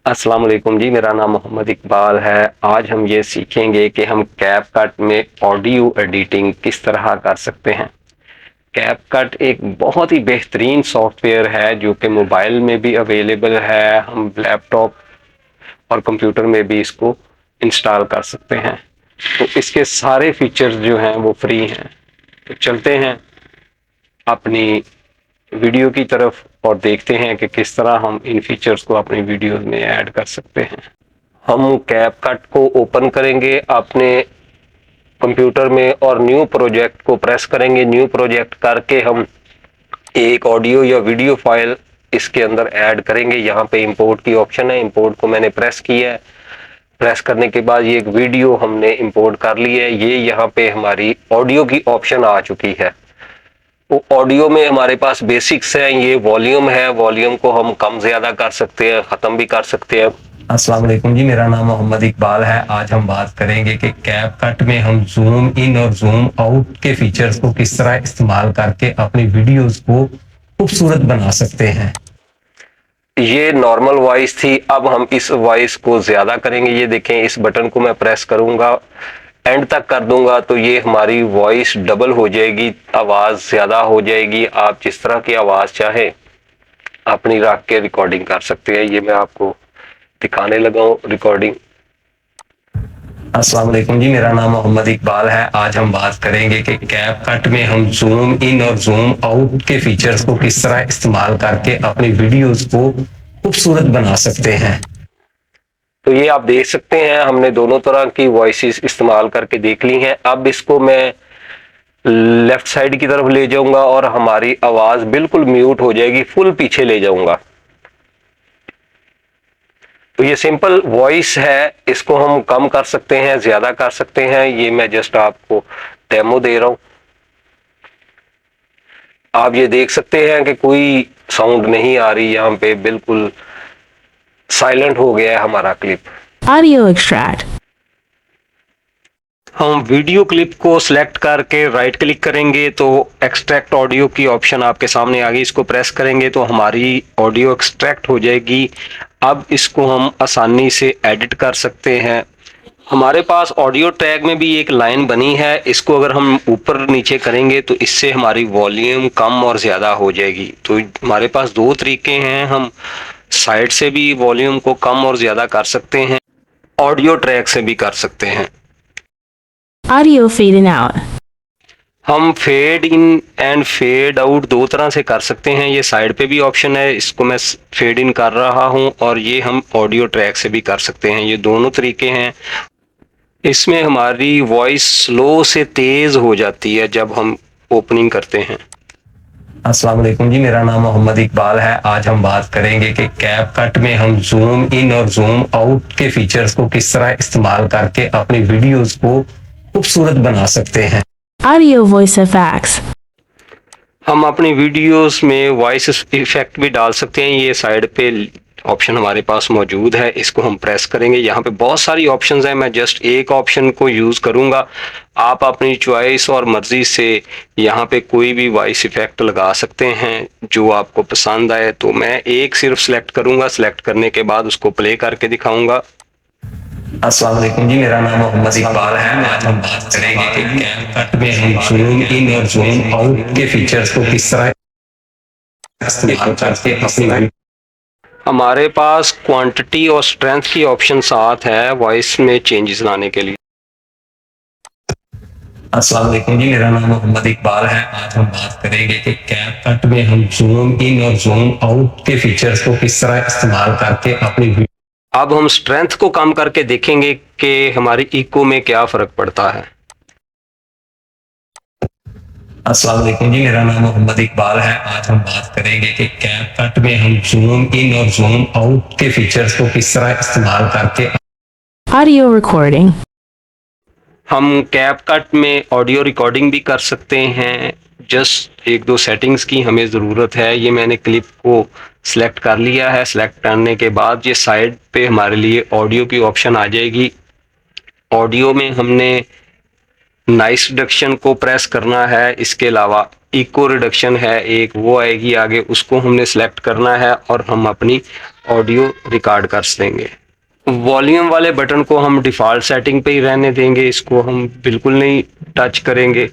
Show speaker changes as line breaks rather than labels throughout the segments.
अस्सलाम वालेकुम जी, मेरा नाम मोहम्मद इकबाल है। आज हम ये सीखेंगे कि हम कैपकट में ऑडियो एडिटिंग किस तरह कर सकते हैं। कैपकट एक बहुत ही बेहतरीन सॉफ्टवेयर है जो कि मोबाइल में भी अवेलेबल है। हम लैपटॉप और कंप्यूटर में भी इसको इंस्टॉल कर सकते हैं। तो इसके सारे फीचर्स जो हैं वो फ्री हैं। तो चलते हैं अपनी वीडियो की तरफ और देखते हैं कि किस तरह हम इन फीचर्स को अपनी वीडियो में ऐड कर सकते हैं। हम कैपकट को ओपन करेंगे अपने कंप्यूटर में और न्यू प्रोजेक्ट को प्रेस करेंगे। न्यू प्रोजेक्ट करके हम एक ऑडियो या वीडियो फाइल इसके अंदर ऐड करेंगे। यहाँ पे इंपोर्ट की ऑप्शन है, इंपोर्ट को मैंने प्रेस किया है। प्रेस करने के बाद ये एक वीडियो हमने इंपोर्ट कर ली है। ये यहाँ पे हमारी ऑडियो की ऑप्शन आ चुकी है। तो ऑडियो में हमारे पास बेसिक्स हैं। ये वॉल्यूम है, वॉल्यूम को हम कम ज्यादा कर सकते हैं, खत्म भी कर सकते हैं। अस्सलाम वालेकुम जी, मेरा नाम मोहम्मद इकबाल है। आज हम बात करेंगे कि कैपकट में हम जूम इन और जूम आउट के फीचर्स को किस तरह इस्तेमाल करके अपनी वीडियोस को खूबसूरत बना सकते हैं। ये नॉर्मल वॉइस थी, अब हम इस वॉइस को ज्यादा करेंगे। ये देखें, इस बटन को मैं प्रेस करूंगा, एंड तक कर दूंगा तो ये हमारी वॉइस डबल हो जाएगी, आवाज ज्यादा हो जाएगी। आप जिस तरह की आवाज चाहे अपनी रख के रिकॉर्डिंग कर सकते हैं। ये मैं आपको दिखाने लगा हूँ रिकॉर्डिंग। अस्सलाम वालेकुम जी, मेरा नाम मोहम्मद इकबाल है। आज हम बात करेंगे कि कैपकट में हम जूम इन और जूम आउट के फीचर्स को किस तरह इस्तेमाल करके अपनी वीडियोस को खूबसूरत बना सकते हैं। तो ये आप देख सकते हैं, हमने दोनों तरह की वॉइसेस इस्तेमाल करके देख ली हैं। अब इसको मैं लेफ्ट साइड की तरफ ले जाऊंगा और हमारी आवाज बिल्कुल म्यूट हो जाएगी, फुल पीछे ले जाऊंगा। तो ये सिंपल वॉइस है, इसको हम कम कर सकते हैं, ज्यादा कर सकते हैं। ये मैं जस्ट आपको डेमो दे रहा हूं। आप ये देख सकते हैं कि कोई साउंड नहीं आ रही, यहाँ पे बिल्कुल साइलेंट हो गया है हमारा क्लिप।
Audio extract.
हम वीडियो क्लिप को सिलेक्ट करके राइट क्लिक करेंगे तो एक्सट्रैक्ट ऑडियो की ऑप्शन आपके सामने आ गई। इसको प्रेस करेंगे तो हमारी ऑडियो एक्सट्रैक्ट हो जाएगी। अब इसको हम आसानी से एडिट कर सकते हैं। हमारे पास ऑडियो ट्रैक में भी एक लाइन बनी है, इसको अगर हम ऊपर नीचे करेंगे तो इससे हमारी वॉल्यूम कम और ज्यादा हो जाएगी। तो हमारे पास दो तरीके हैं, हम साइड से भी वॉल्यूम को कम और ज्यादा कर सकते हैं, ऑडियो ट्रैक से भी कर सकते हैं।
Audio fade in out.
हम fade in and fade out दो तरह से कर सकते हैं। ये साइड पे भी ऑप्शन है, इसको मैं फेड इन कर रहा हूं, और ये हम ऑडियो ट्रैक से भी कर सकते हैं। ये दोनों तरीके हैं। इसमें हमारी वॉइस स्लो से तेज हो जाती है जब हम ओपनिंग करते हैं। अस्सलाम वालेकुम जी, मेरा नाम मोहम्मद इकबाल है। आज हम बात करेंगे कि कैपकट में हम जूम इन और जूम आउट के फीचर्स को किस तरह इस्तेमाल करके अपनी वीडियोस को खूबसूरत बना सकते हैं।
Audio voice effects.
हम अपनी वीडियोस में वॉइस इफेक्ट भी डाल सकते हैं। ये साइड पे ऑप्शन हमारे पास मौजूद है, इसको हम प्रेस करेंगे। यहाँ पे बहुत सारी ऑप्शंस हैं, मैं जस्ट एक ऑप्शन को यूज करूंगा। आप अपनी चॉइस और मर्जी से यहाँ पे कोई भी वॉइस इफेक्ट लगा सकते हैं जो आपको पसंद आए। तो मैं एक सिर्फ सिलेक्ट करूंगा, सिलेक्ट करने के बाद उसको प्ले करके दिखाऊंगा। अस्सलाम वालेकुम जी, मेरा नाम मोहम्मद इकबाल है। आज हम बात करेंगे कि कैपकट में हम जूम इन और जूम आउट के फीचर्स को किस तरह इस्तेमाल करके अपनी। हमारे पास क्वांटिटी और स्ट्रेंथ की ऑप्शन साथ है वॉइस में चेंजेस लाने के लिए। अस्सलाम वालेकुम जी, मेरा नाम मोहम्मद इकबाल है। आज हम बात करेंगे कि कैपकट में हम जूम इन और जूम आउट के फीचर्स को किस तरह इस्तेमाल करके अपनी। अब हम स्ट्रेंथ को कम करके देखेंगे कि हमारी इको में क्या फर्क पड़ता है। अस्सलाम वालेकुम जी, मेरा नाम मोहम्मद इकबाल है। आज हम बात करेंगे कि कैपकट में हम जूम इन और जूम आउट के फीचर्स को किस तरह इस्तेमाल करके।
Audio recording.
हम कैपकट में ऑडियो रिकॉर्डिंग भी कर सकते हैं। जस्ट एक दो सेटिंग्स की हमें ज़रूरत है। ये मैंने क्लिप को सिलेक्ट कर लिया है। सिलेक्ट करने के बाद ये साइड पे हमारे लिए ऑडियो की ऑप्शन आ जाएगी। ऑडियो में हमने नॉइस रिडक्शन को प्रेस करना है, इसके अलावा इको रिडक्शन है एक, वो आएगी आगे, उसको हमने सेलेक्ट करना है और हम अपनी ऑडियो रिकॉर्ड कर देंगे। वॉल्यूम वाले बटन को हम डिफ़ॉल्ट सेटिंग पे ही रहने देंगे, इसको हम बिल्कुल नहीं टच करेंगे।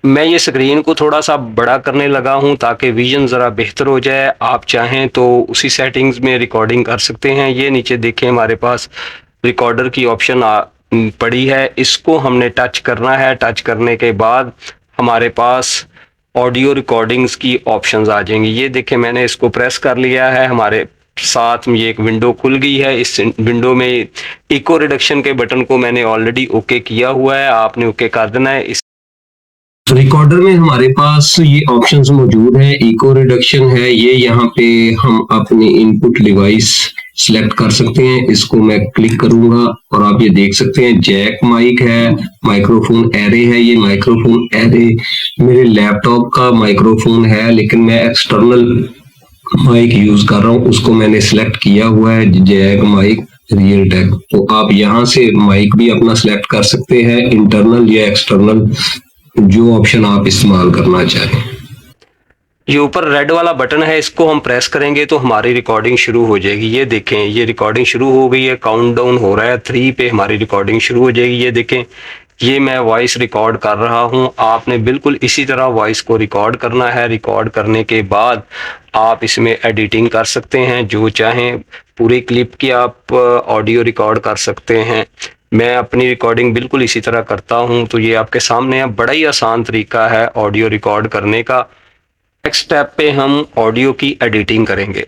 मैं ये स्क्रीन को थोड़ा सा बड़ा करने लगा हूँ ताकि विजन ज़रा बेहतर हो जाए। आप चाहें तो उसी सेटिंग्स में रिकॉर्डिंग कर सकते हैं। ये नीचे देखें हमारे पास रिकॉर्डर की ऑप्शन पड़ी है, इसको हमने टच करना है। टच करने के बाद हमारे पास ऑडियो रिकॉर्डिंग्स की ऑप्शंस आ जाएंगी। ये देखें मैंने इसको प्रेस कर लिया है, हमारे साथ में ये एक विंडो खुल गई है। इस विंडो में इको रिडक्शन के बटन को मैंने ऑलरेडी ओके किया हुआ है, आपने ओके कर देना है। इस रिकॉर्डर में हमारे पास ये ऑप्शंस मौजूद हैं। इको रिडक्शन है, ये यहाँ पे हम अपनी इनपुट डिवाइस सिलेक्ट कर सकते हैं। इसको मैं क्लिक करूंगा और आप ये देख सकते हैं जैक माइक है, माइक्रोफोन एरे है। ये माइक्रोफोन एरे मेरे लैपटॉप का माइक्रोफोन है, लेकिन मैं एक्सटर्नल माइक यूज कर रहा हूँ, उसको मैंने सिलेक्ट किया हुआ है जैक माइक रियल टेक। तो आप यहाँ से माइक भी अपना सिलेक्ट कर सकते हैं, इंटरनल या एक्सटर्नल, जो ऑप्शन आप इस्तेमाल करना चाहें। ये ऊपर रेड वाला बटन है, इसको हम प्रेस करेंगे तो हमारी रिकॉर्डिंग शुरू हो जाएगी। ये देखें ये रिकॉर्डिंग शुरू हो गई है, काउंटडाउन हो रहा है 3 पे हमारी रिकॉर्डिंग शुरू हो जाएगी। ये देखें ये मैं वॉइस रिकॉर्ड कर रहा हूँ, आपने बिल्कुल इसी तरह वॉइस को रिकॉर्ड करना है। रिकॉर्ड करने के बाद आप इसमें एडिटिंग कर सकते हैं, जो चाहें पूरी क्लिप की आप ऑडियो रिकॉर्ड कर सकते हैं। मैं अपनी रिकॉर्डिंग बिल्कुल इसी तरह करता हूं, तो ये आपके सामने है। बड़ा ही आसान तरीका है ऑडियो रिकॉर्ड करने का। नेक्स्ट स्टेप पे हम ऑडियो की एडिटिंग करेंगे।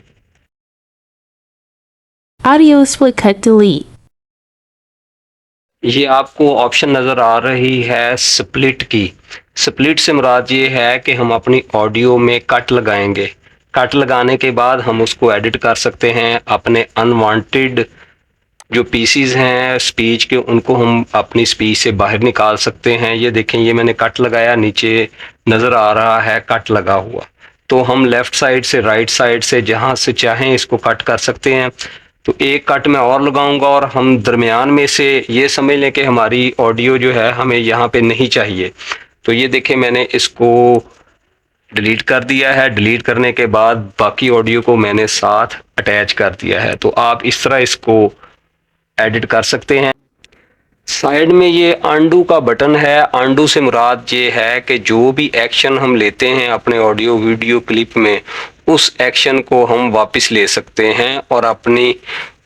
Audio split cut delete.
ये आपको ऑप्शन नज़र आ रही है स्प्लिट की। स्प्लिट से मुराद ये है कि हम अपनी ऑडियो में कट लगाएंगे। कट लगाने के बाद हम उसको एडिट कर सकते हैं। अपने अनवांटेड जो पीसीज हैं स्पीच के, उनको हम अपनी स्पीच से बाहर निकाल सकते हैं। ये देखें ये मैंने कट लगाया, नीचे नज़र आ रहा है कट लगा हुआ। तो हम लेफ़्ट साइड से राइट साइड से जहाँ से चाहें इसको कट कर सकते हैं। तो एक कट मैं और लगाऊंगा और हम दरमियान में से ये समझ लें कि हमारी ऑडियो जो है हमें यहाँ पे नहीं चाहिए। तो ये देखें मैंने इसको डिलीट कर दिया है। डिलीट करने के बाद बाकी ऑडियो को मैंने साथ अटैच कर दिया है। तो आप इस तरह इसको एडिट कर सकते हैं। साइड में ये अंडू का बटन है। अंडू से मुराद ये है कि जो भी एक्शन हम लेते हैं अपने ऑडियो वीडियो क्लिप में, उस एक्शन को हम वापस ले सकते हैं और अपनी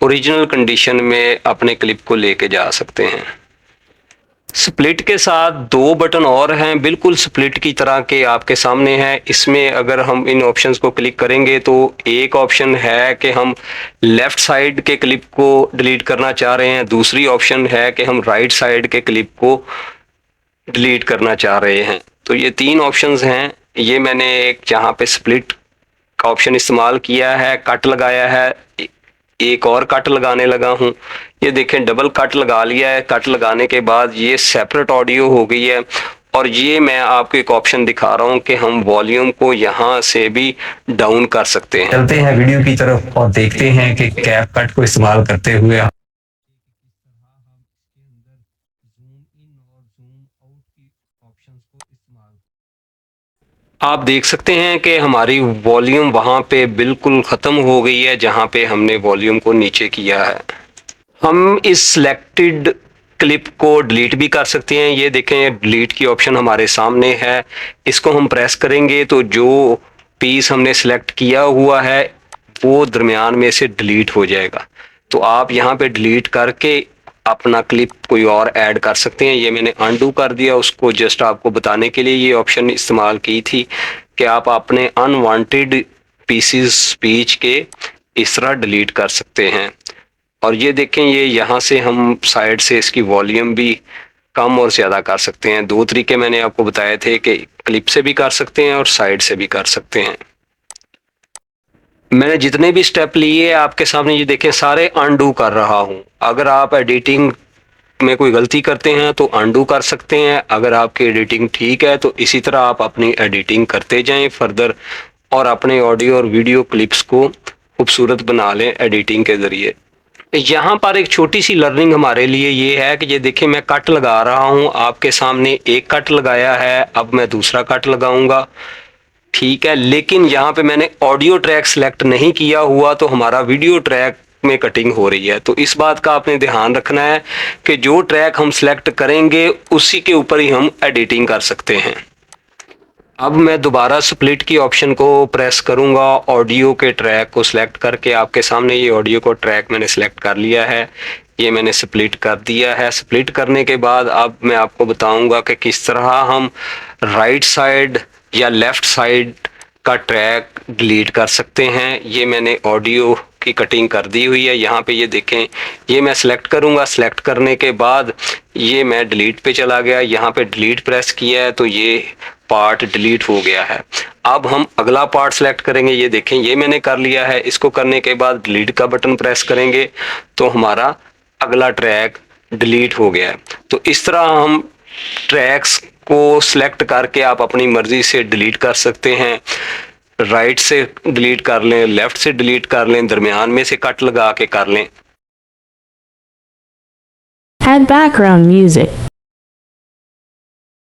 ओरिजिनल कंडीशन में अपने क्लिप को लेके जा सकते हैं। स्प्लिट के साथ 2 बटन और हैं, बिल्कुल स्प्लिट की तरह के आपके सामने हैं। इसमें अगर हम इन ऑप्शंस को क्लिक करेंगे तो एक ऑप्शन है कि हम लेफ़्ट साइड के क्लिप को डिलीट करना चाह रहे हैं, दूसरी ऑप्शन है कि हम राइट साइड के क्लिप को डिलीट करना चाह रहे हैं। तो ये 3 ऑप्शंस हैं। ये मैंने एक जहाँ पे स्प्लिट का ऑप्शन इस्तेमाल किया है, कट लगाया है, एक और कट लगाने लगा हूं। ये देखें डबल कट लगा लिया है। कट लगाने के बाद ये सेपरेट ऑडियो हो गई है। और ये मैं आपको एक ऑप्शन दिखा रहा हूं कि हम वॉल्यूम को यहाँ से भी डाउन कर सकते हैं। चलते हैं वीडियो की तरफ और देखते हैं कि कैप कट को इस्तेमाल करते हुए आप देख सकते हैं कि हमारी वॉल्यूम वहाँ पे बिल्कुल ख़त्म हो गई है जहाँ पे हमने वॉल्यूम को नीचे किया है। हम इस सिलेक्टेड क्लिप को डिलीट भी कर सकते हैं। ये देखें डिलीट की ऑप्शन हमारे सामने है, इसको हम प्रेस करेंगे तो जो पीस हमने सिलेक्ट किया हुआ है वो दरमियान में से डिलीट हो जाएगा। तो आप यहाँ पे डिलीट करके अपना क्लिप कोई और ऐड कर सकते हैं। ये मैंने अनडू कर दिया, उसको जस्ट आपको बताने के लिए ये ऑप्शन इस्तेमाल की थी कि आप अपने अनवांटेड पीसेस स्पीच के इस तरह डिलीट कर सकते हैं। और ये देखें ये यहाँ से हम साइड से इसकी वॉल्यूम भी कम और ज़्यादा कर सकते हैं। 2 तरीके मैंने आपको बताए थे कि क्लिप से भी कर सकते हैं और साइड से भी कर सकते हैं। मैंने जितने भी स्टेप लिए आपके सामने ये देखें सारे अनडू कर रहा हूँ। अगर आप एडिटिंग में कोई गलती करते हैं तो अनडू कर सकते हैं। अगर आपकी एडिटिंग ठीक है तो इसी तरह आप अपनी एडिटिंग करते जाएं फर्दर और अपने ऑडियो और वीडियो क्लिप्स को खूबसूरत बना लें एडिटिंग के ज़रिए। यहाँ पर एक छोटी सी लर्निंग हमारे लिए ये है कि ये देखें मैं कट लगा रहा हूँ, आपके सामने एक कट लगाया है, अब मैं दूसरा कट लगाऊंगा। ठीक है, लेकिन यहाँ पे मैंने ऑडियो ट्रैक सेलेक्ट नहीं किया हुआ तो हमारा वीडियो ट्रैक में कटिंग हो रही है। तो इस बात का आपने ध्यान रखना है कि जो ट्रैक हम सिलेक्ट करेंगे उसी के ऊपर ही हम एडिटिंग कर सकते हैं। अब मैं दोबारा स्प्लिट की ऑप्शन को प्रेस करूंगा, ऑडियो के ट्रैक को सिलेक्ट करके आपके सामने ये ऑडियो को ट्रैक मैंने सिलेक्ट कर लिया है, ये मैंने स्प्लिट कर दिया है। स्प्लिट करने के बाद अब मैं आपको बताऊंगा कि किस तरह हम राइट साइड या लेफ्ट साइड का ट्रैक डिलीट कर सकते हैं। ये मैंने ऑडियो की कटिंग कर दी हुई है। यहाँ पे ये देखें, ये मैं सिलेक्ट करूँगा। सिलेक्ट करने के बाद ये मैं डिलीट पे चला गया, यहाँ पे डिलीट प्रेस किया है तो ये पार्ट डिलीट हो गया है। अब हम अगला पार्ट सेलेक्ट करेंगे। ये देखें, ये मैंने कर लिया है। इसको करने के बाद डिलीट का बटन प्रेस करेंगे तो हमारा अगला ट्रैक डिलीट हो गया है। तो इस तरह हम ट्रैक्स को सिलेक्ट करके आप अपनी मर्जी से डिलीट कर सकते हैं। राइट से डिलीट कर लें, लेफ्ट से डिलीट कर लें, दरमियान में से कट लगा के कर लें।
Add background music.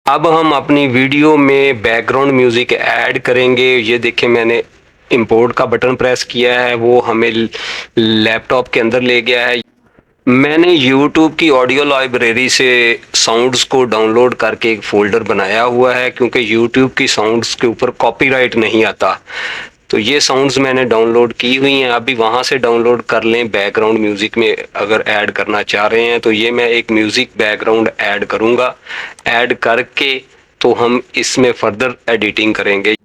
अब हम अपनी वीडियो में बैकग्राउंड म्यूजिक ऐड करेंगे। ये देखें, मैंने इंपोर्ट का बटन प्रेस किया है, वो हमें लैपटॉप के अंदर ले गया है। मैंने YouTube की ऑडियो लाइब्रेरी से साउंड्स को डाउनलोड करके एक फोल्डर बनाया हुआ है, क्योंकि YouTube की साउंड्स के ऊपर कॉपीराइट नहीं आता। तो ये साउंड्स मैंने डाउनलोड की हुई हैं, आप भी वहाँ से डाउनलोड कर लें। बैकग्राउंड म्यूज़िक में अगर ऐड करना चाह रहे हैं तो ये मैं एक म्यूज़िक बैकग्राउंड ऐड करूँगा। ऐड करके तो हम इसमें फर्दर एडिटिंग करेंगे।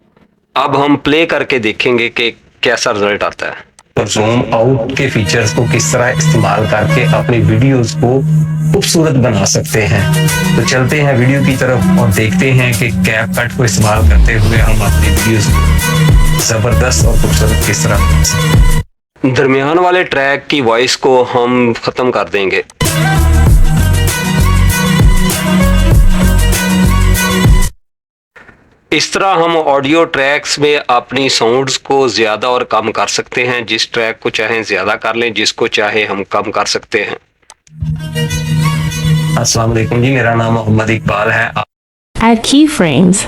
अब हम प्ले करके देखेंगे कि कैसा रिजल्ट आता है। और जूम आउट के फीचर्स को किस तरह इस्तेमाल करके अपनी वीडियोस को खूबसूरत बना सकते हैं। तो चलते हैं वीडियो की तरफ और देखते हैं कि कैपकट को इस्तेमाल करते हुए हम अपनी वीडियोस को जबरदस्त और खूबसूरत किस तरह बना सकते हैं। दरमियान वाले ट्रैक की वॉइस को हम खत्म कर देंगे। इस तरह हम ऑडियो ट्रैक्स में अपनी साउंड्स को ज़्यादा और कम कर सकते हैं। जिस ट्रैक को चाहें ज़्यादा कर लें, जिसको चाहे हम कम कर सकते हैं। अस्सलाम वालेकुम जी, मेरा नाम मोहम्मद इकबाल है।
Add keyframes.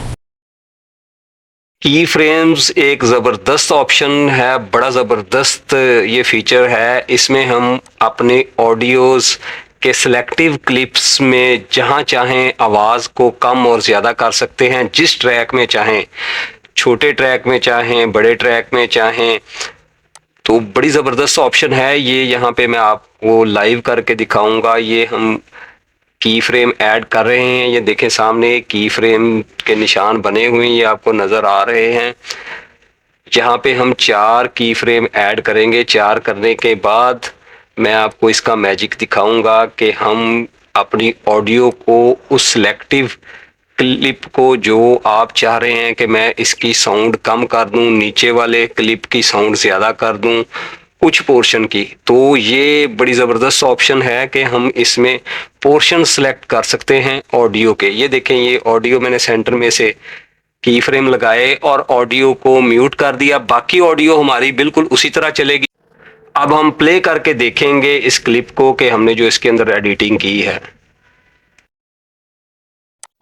की फ्रेम्स एक ज़बरदस्त ऑप्शन है, बड़ा ज़बरदस्त ये फीचर है। इसमें हम अपने ऑडियोज़ के सिलेक्टिव क्लिप्स में जहां चाहें आवाज़ को कम और ज़्यादा कर सकते हैं। जिस ट्रैक में चाहें, छोटे ट्रैक में चाहें, बड़े ट्रैक में चाहें, तो बड़ी ज़बरदस्त ऑप्शन है ये। यहाँ पे मैं आपको लाइव करके दिखाऊंगा। ये हम की फ्रेम ऐड कर रहे हैं। ये देखें, सामने की फ्रेम के निशान बने हुए हैं, ये आपको नज़र आ रहे हैं। यहाँ पे हम 4 की फ्रेम ऐड करेंगे। 4 करने के बाद मैं आपको इसका मैजिक दिखाऊंगा कि हम अपनी ऑडियो को उस सिलेक्टिव क्लिप को जो आप चाह रहे हैं कि मैं इसकी साउंड कम कर दूं, नीचे वाले क्लिप की साउंड ज़्यादा कर दूं, कुछ पोर्शन की, तो ये बड़ी ज़बरदस्त ऑप्शन है कि हम इसमें पोर्शन सेलेक्ट कर सकते हैं ऑडियो के। ये देखें, ये ऑडियो मैंने सेंटर में से की फ्रेम लगाए और ऑडियो को म्यूट कर दिया। बाकी ऑडियो हमारी बिल्कुल उसी तरह चलेगी। अब हम प्ले करके देखेंगे इस क्लिप को कि हमने जो इसके अंदर एडिटिंग की है।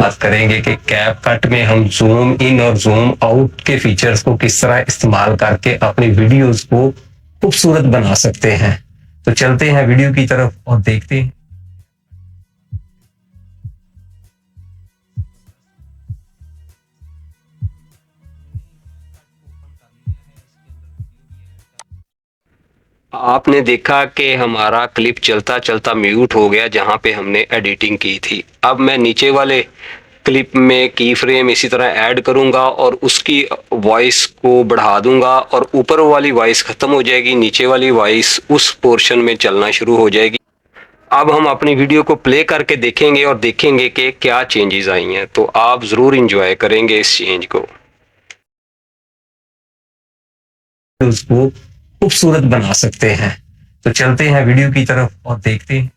बात करेंगे कि कैपकट में हम जूम इन और जूम आउट के फीचर्स को किस तरह इस्तेमाल करके अपनी वीडियोस को खूबसूरत बना सकते हैं। तो चलते हैं वीडियो की तरफ और देखते हैं। आपने देखा कि हमारा क्लिप चलता चलता म्यूट हो गया जहां पे हमने एडिटिंग की थी। अब मैं नीचे वाले क्लिप में की फ्रेम इसी तरह ऐड करूंगा और उसकी वॉइस को बढ़ा दूंगा और ऊपर वाली वॉइस ख़त्म हो जाएगी, नीचे वाली वॉइस उस पोर्शन में चलना शुरू हो जाएगी। अब हम अपनी वीडियो को प्ले करके देखेंगे और देखेंगे कि क्या चेंजेस आई हैं। तो आप ज़रूर इंजॉय करेंगे इस चेंज को। उसको खूबसूरत बना सकते हैं। तो चलते हैं वीडियो की तरफ और देखते हैं।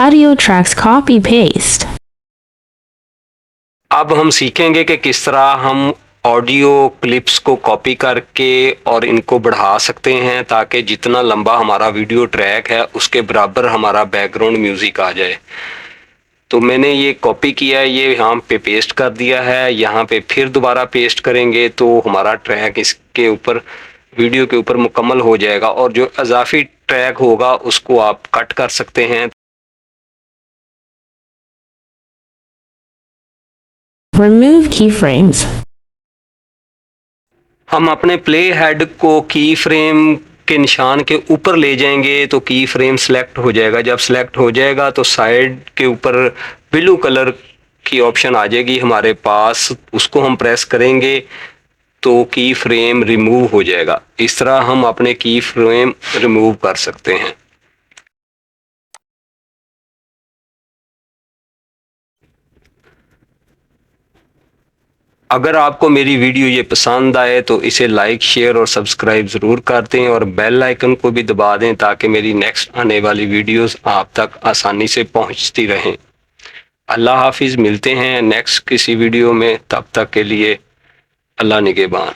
Audio tracks copy paste.
अब हम सीखेंगे कि किस तरह हम ऑडियो क्लिप्स को कॉपी करके और इनको बढ़ा सकते हैं ताकि जितना लंबा हमारा वीडियो ट्रैक है उसके बराबर हमारा बैकग्राउंड म्यूजिक आ जाए। तो मैंने ये कॉपी किया है, ये यहाँ पे पेस्ट कर दिया है, यहाँ पे फिर दोबारा पेस्ट करेंगे तो हमारा ट्रैक इसके ऊपर वीडियो के ऊपर मुकम्मल हो जाएगा और जो इजाफी ट्रैक होगा उसको आप कट कर सकते हैं।
Remove keyframes.
हम अपने प्ले हेड को की फ्रेम के निशान के ऊपर ले जाएंगे तो की फ्रेम सेलेक्ट हो जाएगा। जब सेलेक्ट हो जाएगा तो साइड के ऊपर ब्लू कलर की ऑप्शन आ जाएगी हमारे पास, उसको हम प्रेस करेंगे तो की फ्रेम रिमूव हो जाएगा। इस तरह हम अपने की फ्रेम रिमूव कर सकते हैं। अगर आपको मेरी वीडियो ये पसंद आए तो इसे लाइक, शेयर और सब्सक्राइब ज़रूर कर दें और बेल आइकन को भी दबा दें ताकि मेरी नेक्स्ट आने वाली वीडियोस आप तक आसानी से पहुंचती रहें। अल्लाह हाफिज़, मिलते हैं नेक्स्ट किसी वीडियो में, तब तक के लिए अल्लाह निगहबान।